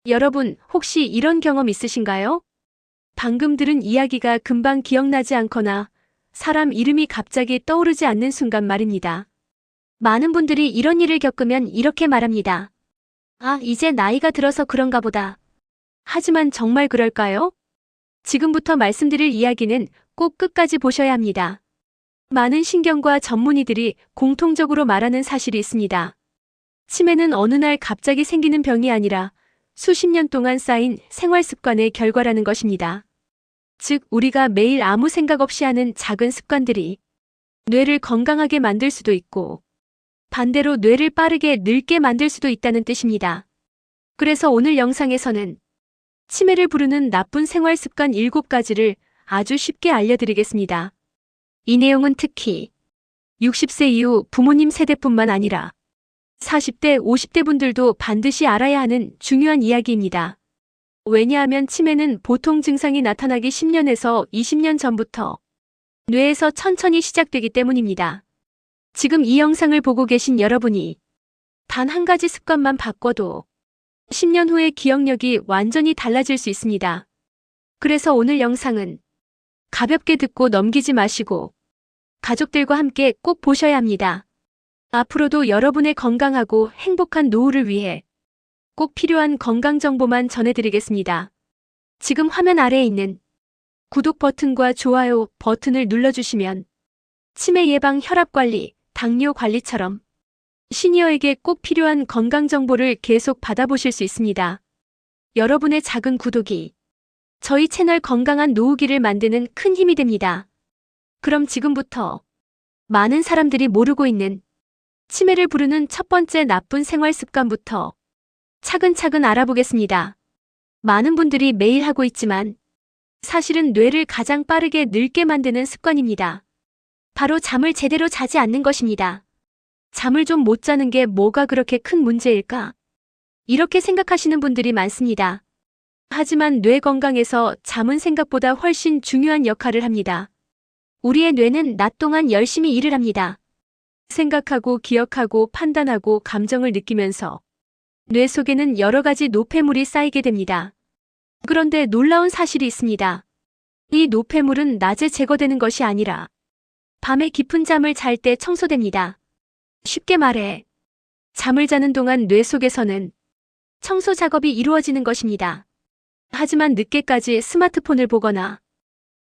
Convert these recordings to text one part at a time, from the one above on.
여러분, 혹시 이런 경험 있으신가요? 방금 들은 이야기가 금방 기억나지 않거나 사람 이름이 갑자기 떠오르지 않는 순간 말입니다. 많은 분들이 이런 일을 겪으면 이렇게 말합니다. 아, 이제 나이가 들어서 그런가 보다. 하지만 정말 그럴까요? 지금부터 말씀드릴 이야기는 꼭 끝까지 보셔야 합니다. 많은 신경과 전문의들이 공통적으로 말하는 사실이 있습니다. 치매는 어느 날 갑자기 생기는 병이 아니라 수십 년 동안 쌓인 생활 습관의 결과라는 것입니다. 즉, 우리가 매일 아무 생각 없이 하는 작은 습관들이 뇌를 건강하게 만들 수도 있고 반대로 뇌를 빠르게 늙게 만들 수도 있다는 뜻입니다. 그래서 오늘 영상에서는 치매를 부르는 나쁜 생활 습관 7가지를 아주 쉽게 알려드리겠습니다. 이 내용은 특히 60세 이후 부모님 세대뿐만 아니라 40대, 50대 분들도 반드시 알아야 하는 중요한 이야기입니다. 왜냐하면 치매는 보통 증상이 나타나기 10년에서 20년 전부터 뇌에서 천천히 시작되기 때문입니다. 지금 이 영상을 보고 계신 여러분이 단 한 가지 습관만 바꿔도 10년 후의 기억력이 완전히 달라질 수 있습니다. 그래서 오늘 영상은 가볍게 듣고 넘기지 마시고 가족들과 함께 꼭 보셔야 합니다. 앞으로도 여러분의 건강하고 행복한 노후를 위해 꼭 필요한 건강 정보만 전해드리겠습니다. 지금 화면 아래에 있는 구독 버튼과 좋아요 버튼을 눌러주시면 치매 예방, 혈압 관리, 당뇨 관리처럼 시니어에게 꼭 필요한 건강 정보를 계속 받아보실 수 있습니다. 여러분의 작은 구독이 저희 채널 건강한 노후기를 만드는 큰 힘이 됩니다. 그럼 지금부터 많은 사람들이 모르고 있는 치매를 부르는 첫 번째 나쁜 생활 습관부터 차근차근 알아보겠습니다. 많은 분들이 매일 하고 있지만 사실은 뇌를 가장 빠르게 늙게 만드는 습관입니다. 바로 잠을 제대로 자지 않는 것입니다. 잠을 좀 못 자는 게 뭐가 그렇게 큰 문제일까? 이렇게 생각하시는 분들이 많습니다. 하지만 뇌 건강에서 잠은 생각보다 훨씬 중요한 역할을 합니다. 우리의 뇌는 낮 동안 열심히 일을 합니다. 생각하고 기억하고 판단하고 감정을 느끼면서 뇌 속에는 여러 가지 노폐물이 쌓이게 됩니다. 그런데 놀라운 사실이 있습니다. 이 노폐물은 낮에 제거되는 것이 아니라 밤에 깊은 잠을 잘 때 청소됩니다. 쉽게 말해 잠을 자는 동안 뇌 속에서는 청소 작업이 이루어지는 것입니다. 하지만 늦게까지 스마트폰을 보거나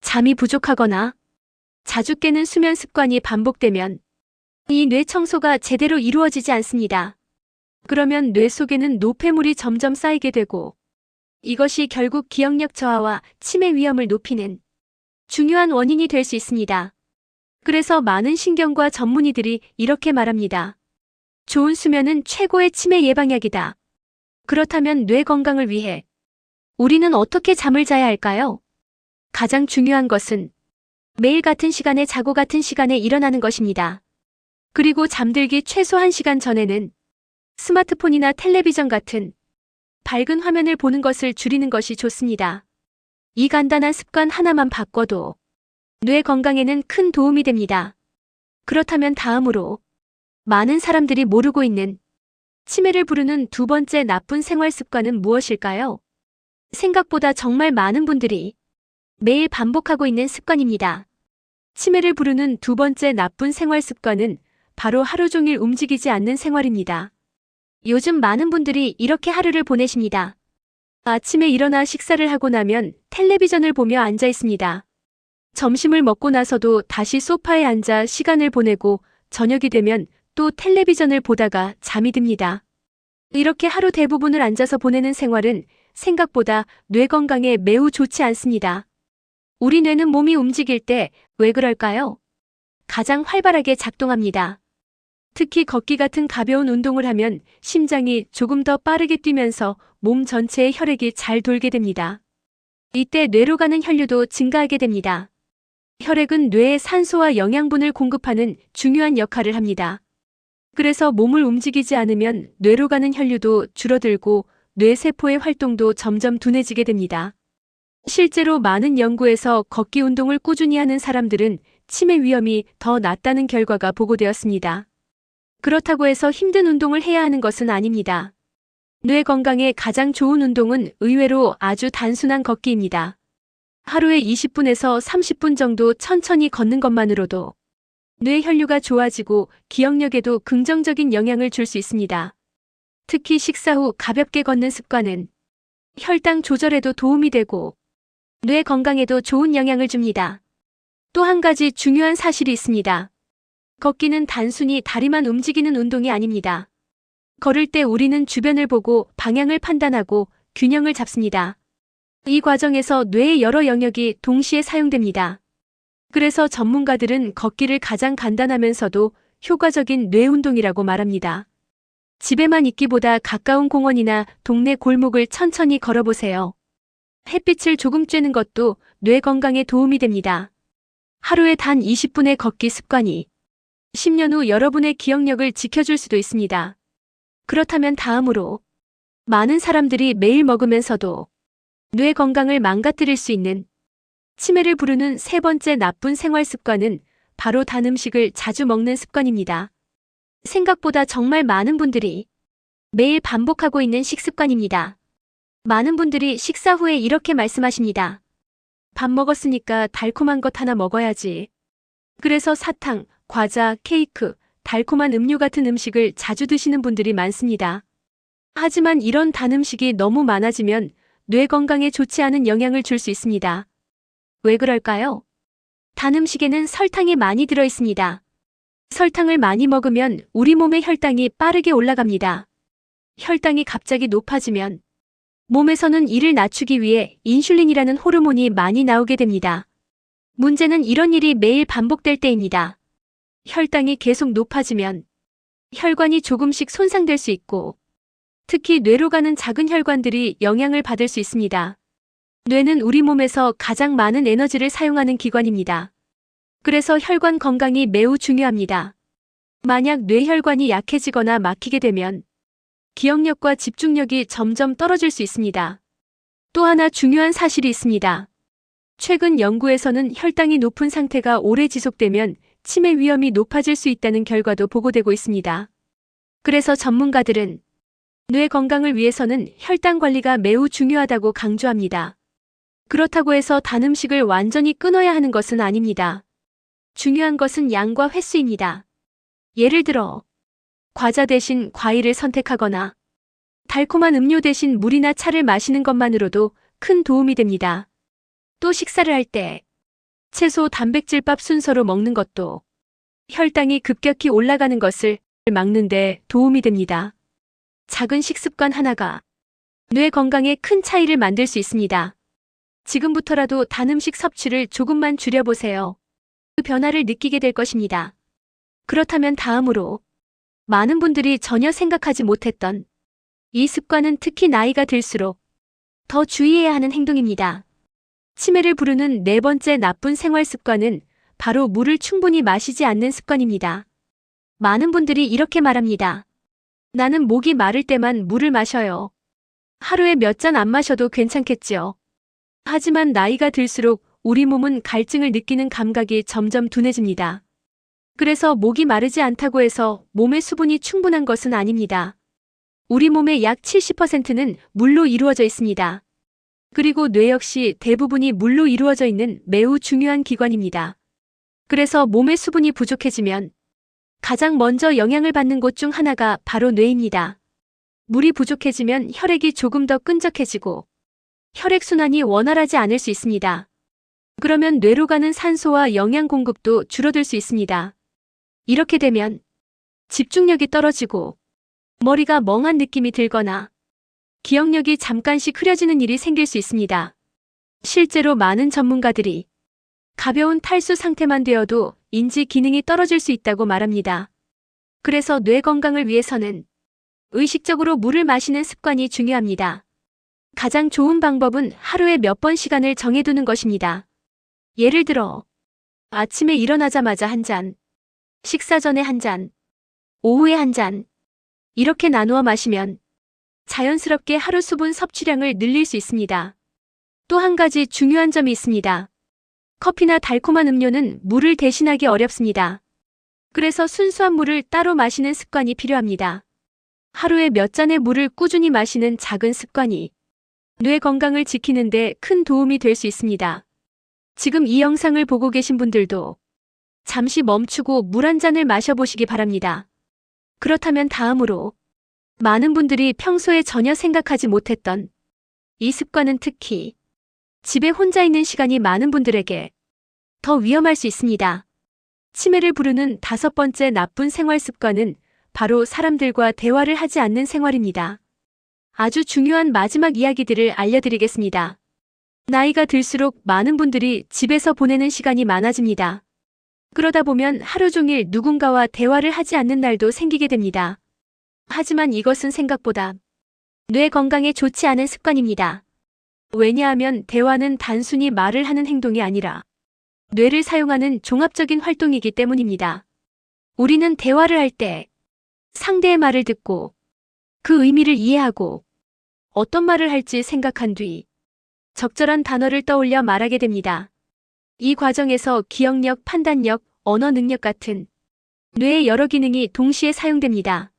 잠이 부족하거나 자주 깨는 수면 습관이 반복되면 이 뇌 청소가 제대로 이루어지지 않습니다. 그러면 뇌 속에는 노폐물이 점점 쌓이게 되고 이것이 결국 기억력 저하와 치매 위험을 높이는 중요한 원인이 될 수 있습니다. 그래서 많은 신경과 전문의들이 이렇게 말합니다. 좋은 수면은 최고의 치매 예방약이다. 그렇다면 뇌 건강을 위해 우리는 어떻게 잠을 자야 할까요? 가장 중요한 것은 매일 같은 시간에 자고 같은 시간에 일어나는 것입니다. 그리고 잠들기 최소 1시간 전에는 스마트폰이나 텔레비전 같은 밝은 화면을 보는 것을 줄이는 것이 좋습니다. 이 간단한 습관 하나만 바꿔도 뇌 건강에는 큰 도움이 됩니다. 그렇다면 다음으로 많은 사람들이 모르고 있는 치매를 부르는 두 번째 나쁜 생활 습관은 무엇일까요? 생각보다 정말 많은 분들이 매일 반복하고 있는 습관입니다. 치매를 부르는 두 번째 나쁜 생활 습관은 바로 하루 종일 움직이지 않는 생활입니다. 요즘 많은 분들이 이렇게 하루를 보내십니다. 아침에 일어나 식사를 하고 나면 텔레비전을 보며 앉아 있습니다. 점심을 먹고 나서도 다시 소파에 앉아 시간을 보내고 저녁이 되면 또 텔레비전을 보다가 잠이 듭니다. 이렇게 하루 대부분을 앉아서 보내는 생활은 생각보다 뇌 건강에 매우 좋지 않습니다. 우리 뇌는 몸이 움직일 때 왜 그럴까요? 가장 활발하게 작동합니다. 특히 걷기 같은 가벼운 운동을 하면 심장이 조금 더 빠르게 뛰면서 몸 전체의 혈액이 잘 돌게 됩니다. 이때 뇌로 가는 혈류도 증가하게 됩니다. 혈액은 뇌에 산소와 영양분을 공급하는 중요한 역할을 합니다. 그래서 몸을 움직이지 않으면 뇌로 가는 혈류도 줄어들고 뇌세포의 활동도 점점 둔해지게 됩니다. 실제로 많은 연구에서 걷기 운동을 꾸준히 하는 사람들은 치매 위험이 더 낮다는 결과가 보고되었습니다. 그렇다고 해서 힘든 운동을 해야 하는 것은 아닙니다. 뇌 건강에 가장 좋은 운동은 의외로 아주 단순한 걷기입니다. 하루에 20분에서 30분 정도 천천히 걷는 것만으로도 뇌 혈류가 좋아지고 기억력에도 긍정적인 영향을 줄 수 있습니다. 특히 식사 후 가볍게 걷는 습관은 혈당 조절에도 도움이 되고 뇌 건강에도 좋은 영향을 줍니다. 또 한 가지 중요한 사실이 있습니다. 걷기는 단순히 다리만 움직이는 운동이 아닙니다. 걸을 때 우리는 주변을 보고 방향을 판단하고 균형을 잡습니다. 이 과정에서 뇌의 여러 영역이 동시에 사용됩니다. 그래서 전문가들은 걷기를 가장 간단하면서도 효과적인 뇌 운동이라고 말합니다. 집에만 있기보다 가까운 공원이나 동네 골목을 천천히 걸어보세요. 햇빛을 조금 쬐는 것도 뇌 건강에 도움이 됩니다. 하루에 단 20분의 걷기 습관이 10년 후 여러분의 기억력을 지켜줄 수도 있습니다. 그렇다면 다음으로 많은 사람들이 매일 먹으면서도 뇌 건강을 망가뜨릴 수 있는 치매를 부르는 세 번째 나쁜 생활 습관은 바로 단 음식을 자주 먹는 습관입니다. 생각보다 정말 많은 분들이 매일 반복하고 있는 식습관입니다. 많은 분들이 식사 후에 이렇게 말씀하십니다. 밥 먹었으니까 달콤한 것 하나 먹어야지. 그래서 사탕, 과자, 케이크, 달콤한 음료 같은 음식을 자주 드시는 분들이 많습니다. 하지만 이런 단 음식이 너무 많아지면 뇌 건강에 좋지 않은 영향을 줄 수 있습니다. 왜 그럴까요? 단 음식에는 설탕이 많이 들어 있습니다. 설탕을 많이 먹으면 우리 몸의 혈당이 빠르게 올라갑니다. 혈당이 갑자기 높아지면 몸에서는 이를 낮추기 위해 인슐린이라는 호르몬이 많이 나오게 됩니다. 문제는 이런 일이 매일 반복될 때입니다. 혈당이 계속 높아지면 혈관이 조금씩 손상될 수 있고 특히 뇌로 가는 작은 혈관들이 영향을 받을 수 있습니다. 뇌는 우리 몸에서 가장 많은 에너지를 사용하는 기관입니다. 그래서 혈관 건강이 매우 중요합니다. 만약 뇌혈관이 약해지거나 막히게 되면 기억력과 집중력이 점점 떨어질 수 있습니다. 또 하나 중요한 사실이 있습니다. 최근 연구에서는 혈당이 높은 상태가 오래 지속되면 치매 위험이 높아질 수 있다는 결과도 보고되고 있습니다. 그래서 전문가들은 뇌 건강을 위해서는 혈당 관리가 매우 중요하다고 강조합니다. 그렇다고 해서 단 음식을 완전히 끊어야 하는 것은 아닙니다. 중요한 것은 양과 횟수입니다. 예를 들어 과자 대신 과일을 선택하거나 달콤한 음료 대신 물이나 차를 마시는 것만으로도 큰 도움이 됩니다. 또 식사를 할 때 채소, 단백질밥 순서로 먹는 것도 혈당이 급격히 올라가는 것을 막는 데 도움이 됩니다. 작은 식습관 하나가 뇌 건강에 큰 차이를 만들 수 있습니다. 지금부터라도 단 음식 섭취를 조금만 줄여보세요. 그 변화를 느끼게 될 것입니다. 그렇다면 다음으로 많은 분들이 전혀 생각하지 못했던 이 습관은 특히 나이가 들수록 더 주의해야 하는 행동입니다. 치매를 부르는 네 번째 나쁜 생활 습관은 바로 물을 충분히 마시지 않는 습관입니다. 많은 분들이 이렇게 말합니다. 나는 목이 마를 때만 물을 마셔요. 하루에 몇 잔 안 마셔도 괜찮겠지요. 하지만 나이가 들수록 우리 몸은 갈증을 느끼는 감각이 점점 둔해집니다. 그래서 목이 마르지 않다고 해서 몸의 수분이 충분한 것은 아닙니다. 우리 몸의 약 70%는 물로 이루어져 있습니다. 그리고 뇌 역시 대부분이 물로 이루어져 있는 매우 중요한 기관입니다. 그래서 몸의 수분이 부족해지면 가장 먼저 영향을 받는 곳 중 하나가 바로 뇌입니다. 물이 부족해지면 혈액이 조금 더 끈적해지고 혈액순환이 원활하지 않을 수 있습니다. 그러면 뇌로 가는 산소와 영양 공급도 줄어들 수 있습니다. 이렇게 되면 집중력이 떨어지고 머리가 멍한 느낌이 들거나 기억력이 잠깐씩 흐려지는 일이 생길 수 있습니다. 실제로 많은 전문가들이 가벼운 탈수 상태만 되어도 인지 기능이 떨어질 수 있다고 말합니다. 그래서 뇌 건강을 위해서는 의식적으로 물을 마시는 습관이 중요합니다. 가장 좋은 방법은 하루에 몇 번 시간을 정해두는 것입니다. 예를 들어 아침에 일어나자마자 한 잔, 식사 전에 한 잔, 오후에 한 잔, 이렇게 나누어 마시면 자연스럽게 하루 수분 섭취량을 늘릴 수 있습니다. 또 한 가지 중요한 점이 있습니다. 커피나 달콤한 음료는 물을 대신하기 어렵습니다. 그래서 순수한 물을 따로 마시는 습관이 필요합니다. 하루에 몇 잔의 물을 꾸준히 마시는 작은 습관이 뇌 건강을 지키는데 큰 도움이 될 수 있습니다. 지금 이 영상을 보고 계신 분들도 잠시 멈추고 물 한 잔을 마셔보시기 바랍니다. 그렇다면 다음으로 많은 분들이 평소에 전혀 생각하지 못했던 이 습관은 특히 집에 혼자 있는 시간이 많은 분들에게 더 위험할 수 있습니다. 치매를 부르는 5번째 나쁜 생활 습관은 바로 사람들과 대화를 하지 않는 생활입니다. 아주 중요한 마지막 이야기들을 알려드리겠습니다. 나이가 들수록 많은 분들이 집에서 보내는 시간이 많아집니다. 그러다 보면 하루 종일 누군가와 대화를 하지 않는 날도 생기게 됩니다. 하지만 이것은 생각보다 뇌 건강에 좋지 않은 습관입니다. 왜냐하면 대화는 단순히 말을 하는 행동이 아니라 뇌를 사용하는 종합적인 활동이기 때문입니다. 우리는 대화를 할 때 상대의 말을 듣고 그 의미를 이해하고 어떤 말을 할지 생각한 뒤 적절한 단어를 떠올려 말하게 됩니다. 이 과정에서 기억력, 판단력, 언어 능력 같은 뇌의 여러 기능이 동시에 사용됩니다.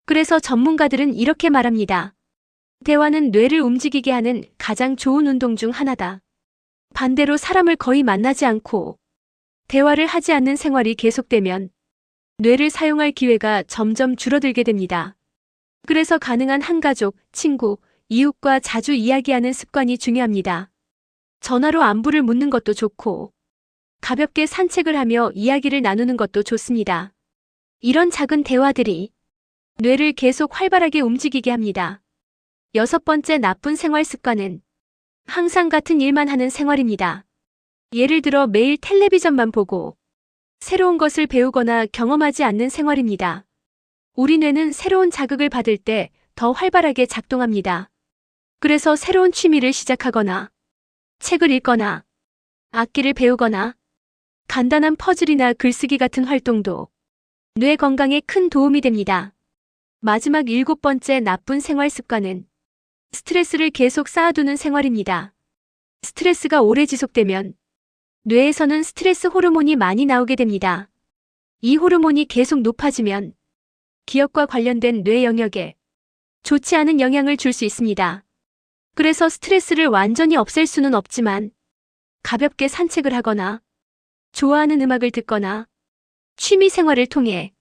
그래서 전문가들은 이렇게 말합니다. 대화는 뇌를 움직이게 하는 가장 좋은 운동 중 하나다. 반대로 사람을 거의 만나지 않고 대화를 하지 않는 생활이 계속되면 뇌를 사용할 기회가 점점 줄어들게 됩니다. 그래서 가능한 한 가족, 친구, 이웃과 자주 이야기하는 습관이 중요합니다. 전화로 안부를 묻는 것도 좋고 가볍게 산책을 하며 이야기를 나누는 것도 좋습니다. 이런 작은 대화들이 뇌를 계속 활발하게 움직이게 합니다. 6번째 나쁜 생활 습관은 항상 같은 일만 하는 생활입니다. 예를 들어 매일 텔레비전만 보고 새로운 것을 배우거나 경험하지 않는 생활입니다. 우리 뇌는 새로운 자극을 받을 때 더 활발하게 작동합니다. 그래서 새로운 취미를 시작하거나 책을 읽거나 악기를 배우거나 간단한 퍼즐이나 글쓰기 같은 활동도 뇌 건강에 큰 도움이 됩니다. 마지막 7번째 나쁜 생활 습관은 스트레스를 계속 쌓아두는 생활입니다. 스트레스가 오래 지속되면 뇌에서는 스트레스 호르몬이 많이 나오게 됩니다. 이 호르몬이 계속 높아지면 기억과 관련된 뇌 영역에 좋지 않은 영향을 줄 수 있습니다. 그래서 스트레스를 완전히 없앨 수는 없지만 가볍게 산책을 하거나 좋아하는 음악을 듣거나 취미 생활을 통해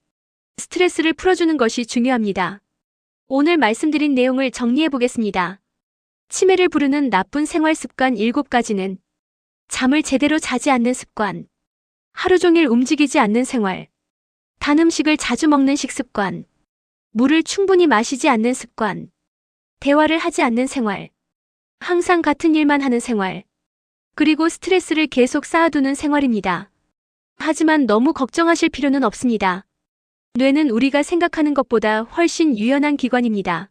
스트레스를 풀어주는 것이 중요합니다. 오늘 말씀드린 내용을 정리해 보겠습니다. 치매를 부르는 나쁜 생활 습관 7가지는 잠을 제대로 자지 않는 습관, 하루 종일 움직이지 않는 생활, 단 음식을 자주 먹는 식습관, 물을 충분히 마시지 않는 습관, 대화를 하지 않는 생활, 항상 같은 일만 하는 생활, 그리고 스트레스를 계속 쌓아두는 생활입니다. 하지만 너무 걱정하실 필요는 없습니다. 뇌는 우리가 생각하는 것보다 훨씬 유연한 기관입니다.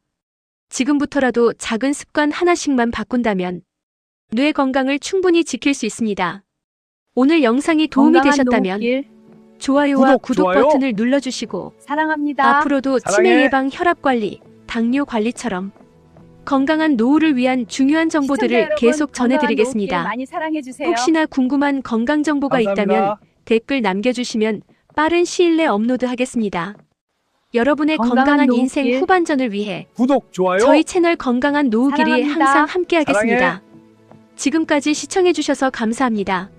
지금부터라도 작은 습관 하나씩만 바꾼다면 뇌 건강을 충분히 지킬 수 있습니다. 오늘 영상이 도움이 되셨다면 좋아요와 구독 버튼을 눌러주시고 사랑합니다. 앞으로도 사랑해. 치매 예방, 혈압 관리, 당뇨 관리처럼 건강한 노후를 위한 중요한 정보들을 계속 전해드리겠습니다. 많이 사랑해주세요. 혹시나 궁금한 건강 정보가 있다면 감사합니다. 댓글 남겨주시면 빠른 시일 내 업로드하겠습니다. 여러분의 건강한 건강한 노후길. 인생 후반전을 위해 구독, 좋아요. 저희 채널 건강한 노후길이 사랑합니다. 항상 함께하겠습니다. 지금까지 시청해주셔서 감사합니다.